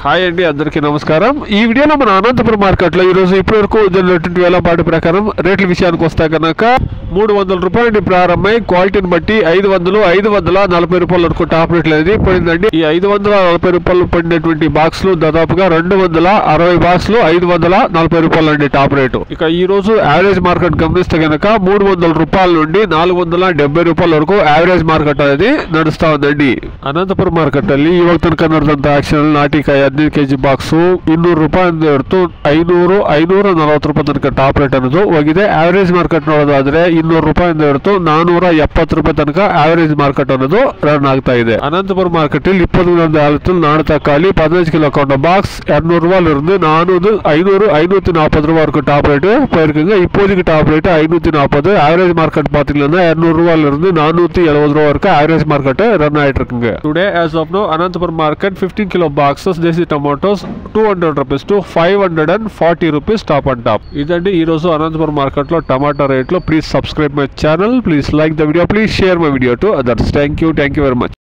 Hi అండి, అందరికీ నమస్కారం. ఈ వీడియోలో మన అనంతపురం మార్కెట్లో ఈరోజు ఇప్పటివరకు జరిగినటువంటి వేలంపాటు ప్రకారం రేట్ల విషయానికి వస్తే కనుక 300 రూపాయల నుండి ప్రారంభమై క్వాలిటీని బట్టి 540 రూపాయల వరకు టాప్ రేట్లు అనేది పడిందండి. ఈ 540 రూపాయలు పడినటువంటి బాక్స్లు దాదాపుగా 260 బాక్స్లు 540 రూపాయలు అండి టాప్ రేటు. ఇక ఈ రోజు యావరేజ్ మార్కెట్ గమనిస్తే కనుక 300 రూపాయల నుండి 470 రూపాయల వరకు యావరేజ్ మార్కెట్ అనేది నడుస్తా ఉందండి. ಅನಂತಪುರ ಮಾರ್ಕೆಟ್ ಅಲ್ಲಿ ಇವತ್ತು ತನಕ ನಡೆದಂತ ಆಕ್ಷನ್ ನಾಟಿಕಾಯಿ 15 ಕೆಜಿ ಬಾಕ್ಸ್ 200 ರೂಪಾಯಿಂದ ಹಿಡಿದು 540 ರೂಪಾಯಿ ತನಕ ಟಾಪ್ ರೇಟ್ ಅನ್ನೋದು ಹೋಗಿದೆ. ಆವರೇಜ್ ಮಾರ್ಕೆಟ್ ನೋಡೋದಾದ್ರೆ 200 ರೂಪಾಯಿಂದ ಹಿಡಿದು 470 ರೂಪಾಯಿ ತನಕ ಆವರೇಜ್ ಮಾರ್ಕೆಟ್ ಅನ್ನೋದು ರನ್ ಆಗ್ತಾ ಇದೆ. అనంతపురం మార్కెట్ 20 గ్రాముల నాటు తక్కాలి 15 కిలో కొన్న బాక్స్ 200 రూపాయలు இருந்து 540 ரூபாய் வரைக்கும் டாப் ரேட் போயிருக்குங்க. இப்போதைக்கு டாப் ரேட் 540. ஆவரேஜ் மார்க்கெட் பாத்தீங்கன்னா 200 ரூபாயில இருந்து 470 ரூபாய் வரைக்கும் ஆவரேஜ் மார்க்கெட் ரன் ஆயிட்டு இருக்குங்க. Today as of now Anantapur market 15 kilo boxes desi tomatoes 200 rupees to 540 rupees top and top. ఇదండి ఈ రోజు అనంతపురం మార్కెట్ లో టమాటా రేట్ లో. Please subscribe my channel, please like the video, please share my video to others. Thank you very much.